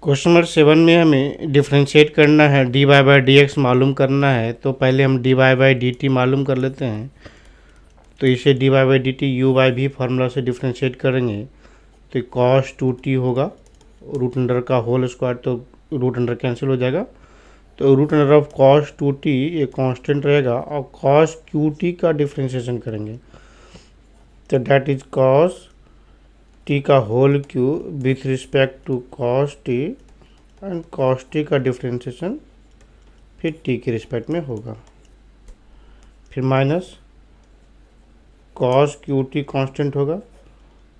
Question number 7 में हमें differentiate करना है, D Y by D X मालूम करना है। तो पहले हम D Y by D T मालूम कर लेते हैं। तो इसे D Y by D T U by V formula से डिफ्रेंशिएट करेंगे तो कॉस 2t होगा, रूट अंडर का होल स्क्वायर, तो रूट अंडर कैंसिल हो जाएगा। तो root under of cos 2t ये कांस्टेंट रहेगा और कॉस QT का डिफ्रेंशिएशन करेंगे तो डैट इज कॉस टी का whole cube with respect to cos T and cos T का डिफ्रेंशिएशन फिर टी के रिस्पेक्ट में होगा। फिर minus cos cube T constant होगा,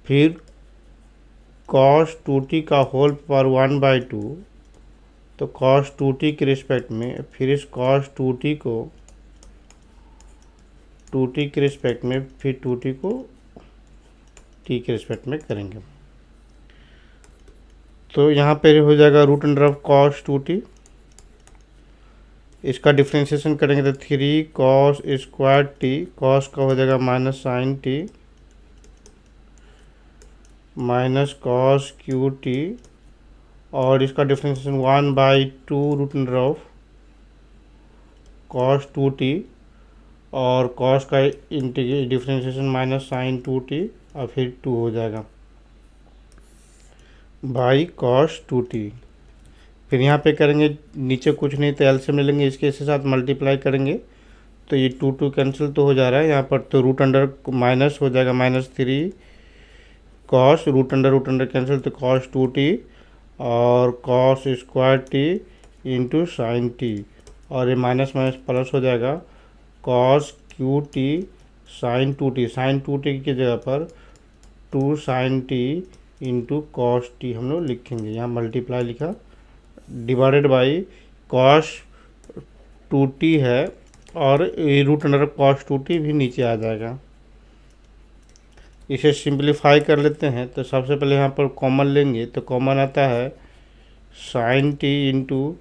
फिर कॉस 2t का होल पावर 1/2, तो कॉस 2t के रिस्पेक्ट में फिर इस कॉस 2t को 2t के रिस्पेक्ट में फिर 2t को t के रिस्पेक्ट में करेंगे। तो यहाँ पे हो जाएगा root under of cos 2t, इसका डिफ्रेंशिएशन करेंगे तो 3 कॉस स्क्वायर टी, कॉस का हो जाएगा minus sine T minus cos cube T, और इसका differentiation 1/2 root under of cos 2t, और कॉस का डिफ्रेंशिएशन माइनस साइन 2t और फिर 2 हो जाएगा बाई कॉस 2t। फिर यहाँ पे करेंगे, नीचे कुछ नहीं तो एलसीएम ले लेंगे, इसके साथ मल्टीप्लाई करेंगे तो ये 2 कैंसिल तो हो जा रहा है यहाँ पर। तो रूट अंडर माइनस हो जाएगा -3 कॉस रूट अंडर कैंसिल तो कॉस 2t और cos square t into sign T, और ये माइनस माइनस प्लस हो जाएगा cos cube T sign 2t की जगह पर 2 sine t into cos t हम लोग लिखेंगे। यहाँ मल्टीप्लाई लिखा, डिवाइडेड बाई कॉस 2t है और रूट अंडर कॉस 2t भी नीचे आ जाएगा। इसे सिंप्लीफाई कर लेते हैं तो सबसे पहले यहाँ पर कॉमन लेंगे तो कॉमन आता है sine t into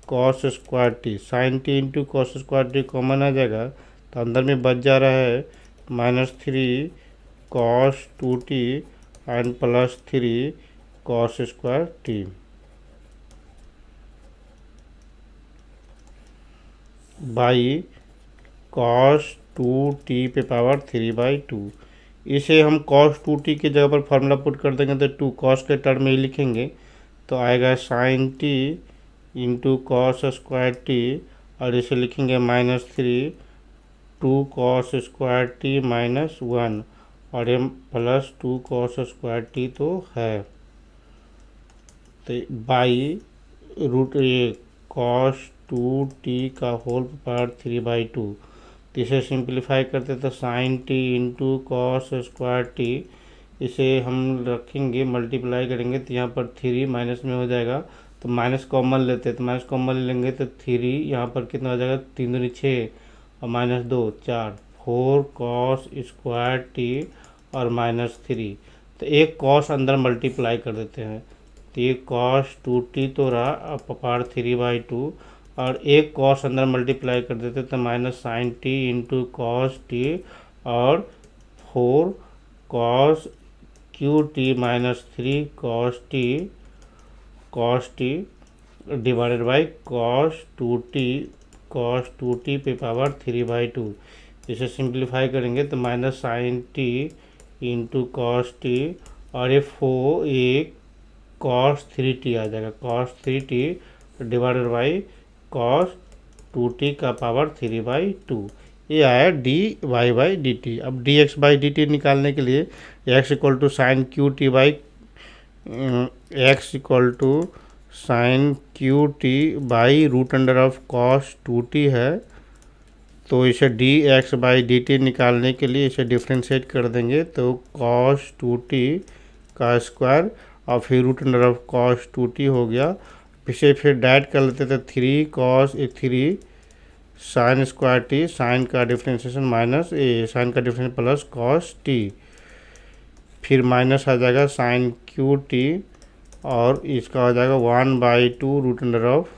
cos square t, sine t into cos square t common आ जाएगा तो अंदर में बच जा रहा है -3 cos 2t and +3 cos square t by cos 2t पे पावर 3/2। इसे हम कॉस 2t की जगह पर फार्मूला पुट कर देंगे तो 2 कॉस के टर्म में ही लिखेंगे तो आएगा sine t into cos square t, और इसे लिखेंगे -3 2 कॉस स्क्वायर टी -1, और ये +2 कॉस स्क्वायर टी तो है। तो बाई रूट ये कॉस 2t का होल पावर 3/2, तो इसे सिंप्लीफाई करते तो sine t into cos square t, इसे हम रखेंगे मल्टीप्लाई करेंगे तो यहाँ पर 3 माइनस में हो जाएगा तो माइनस कॉमन लेते हैं तो माइनस कॉमन लेंगे तो 3 यहाँ पर कितना हो जाएगा 3 दूनी 6 और -2 4 4 कॉस स्क्वायर टी और -3, तो एक कॉस अंदर मल्टीप्लाई कर देते हैं तो ये कॉस 2t तो रहा पावर 3/2 और एक कॉस अंदर मल्टीप्लाई कर देते तो minus sine t into cos t और 4 cos cube t -3 cos t divided by cos 2t पे पावर 3/2। इसे सिंप्लीफाई करेंगे तो minus sine t into cos t और ये 4 एक कॉस 3t आ जाएगा, cos 3t divided by cos 2t का पावर 3/2। ये आया d Y by D t. अब d x by D t निकालने के लिए x equal to sine cube t by root under of cos 2t है, तो इसे d x by D t निकालने के लिए इसे डिफ्रेंशिएट कर देंगे तो कॉस 2t का स्क्वायर और फिर root under of cos 2t हो गया। इसे फिर डाइट कर लेते थे 3 cos 3 sine square t, sine का डिफ्रेंशिएशन साइन का डिफ्रेंशिएशन प्लस कॉस टी, फिर माइनस आ जाएगा साइन क्यू टी और इसका हो जाएगा 1/2 root under of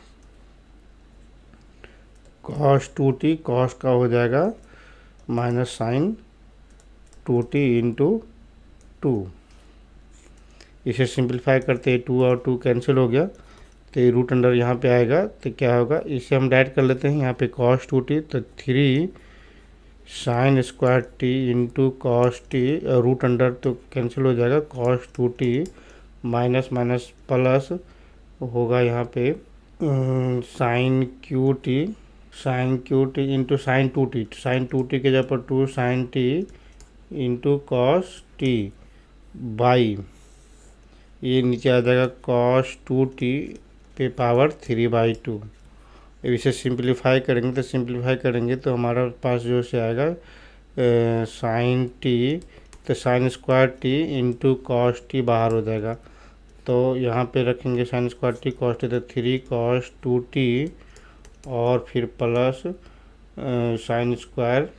cos 2t, cos का हो जाएगा माइनस साइन 2t इंटू 2। इसे सिंप्लीफाई करते 2 और 2 कैंसिल हो गया तो ये रूट अंडर यहाँ पे आएगा, तो क्या होगा, इसे हम डायरेक्ट कर लेते हैं यहाँ पे कॉस 2t, तो 3 sine square t into cos t, root under तो कैंसिल हो जाएगा, cos 2t minus minus plus होगा यहाँ पे sine cube t into sine 2t के जगह पर 2 sine t into cos t by, ये नीचे आ जाएगा कॉस 2t पे पावर 3/2। इसे सिंप्लीफाई करेंगे तो हमारा पास जो से आएगा साइन टी, तो sign square t into cos T बाहर हो जाएगा, तो यहाँ पे रखेंगे sign square T cos t, तो 3 कॉस 2t और फिर plus sign square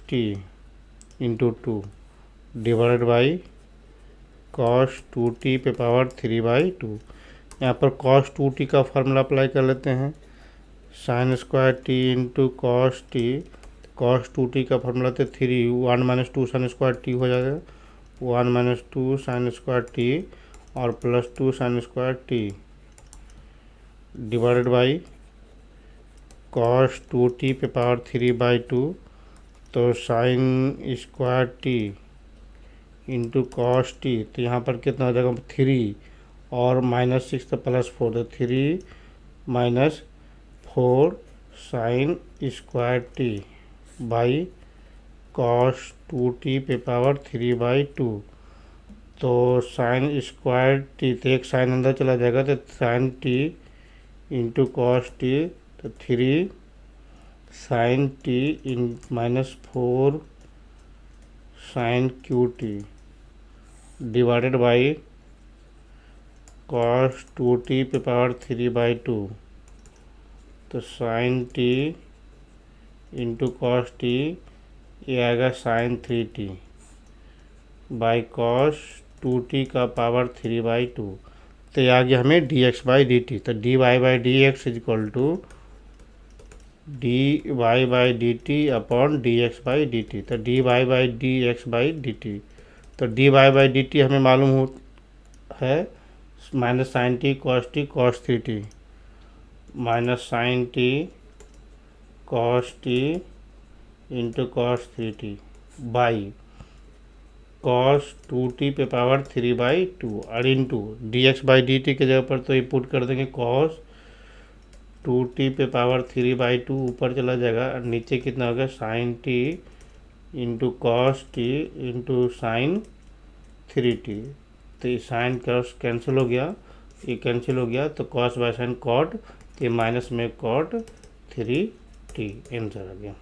t into 2 divided by cos 2t पे पावर 3/2। यहाँ पर कॉस 2t का फार्मूला अप्लाई कर लेते हैं, sign square t into cos T, cos 2t का फार्मूला तो 1 माइनस 2 साइन स्क्वायर टी हो जाएगा, 1 माइनस 2 साइन स्क्वायर टी और plus 2 sign square T divided by cos 2t पे पावर 3/2, तो sign square t into cos t, तो यहाँ पर कितना हो जाएगा 3 और माइनस 6 तो प्लस 4, तो 3 minus 4 sign square t by cos 2t पे पावर 3/2, तो साइन स्क्वायर टी, तो एक साइन अंदर चला जाएगा, तो sine t into cos t, तो 3 sine t in minus 4 sine cube t divided by cos 2t पे पावर 3/2, तो sine t into cos t, ये आएगा sign 3t by cos 2t का पावर 3/2, तो ये आ गया हमें dx/dt, तो dy/dx is equal to dy/dt upon dx/dt, तो dy/dx/dt, तो dy/dt हमें मालूम हो है minus sine t cos 3t minus sine t cos t into cos 3t by cos 2t पे पावर 3/2 और इंटू dx/dt के जगह पर तो ये पुट कर देंगे कॉस 2t पे पावर 3/2 ऊपर चला जाएगा और नीचे कितना होगा sine t into cos t into sine 3t, तो ये साइन क्रॉस कैंसिल हो गया, ये कैंसिल हो गया, तो कॉस बाय साइन कॉट, तो ये माइनस में कॉट 3t आंसर आ गया।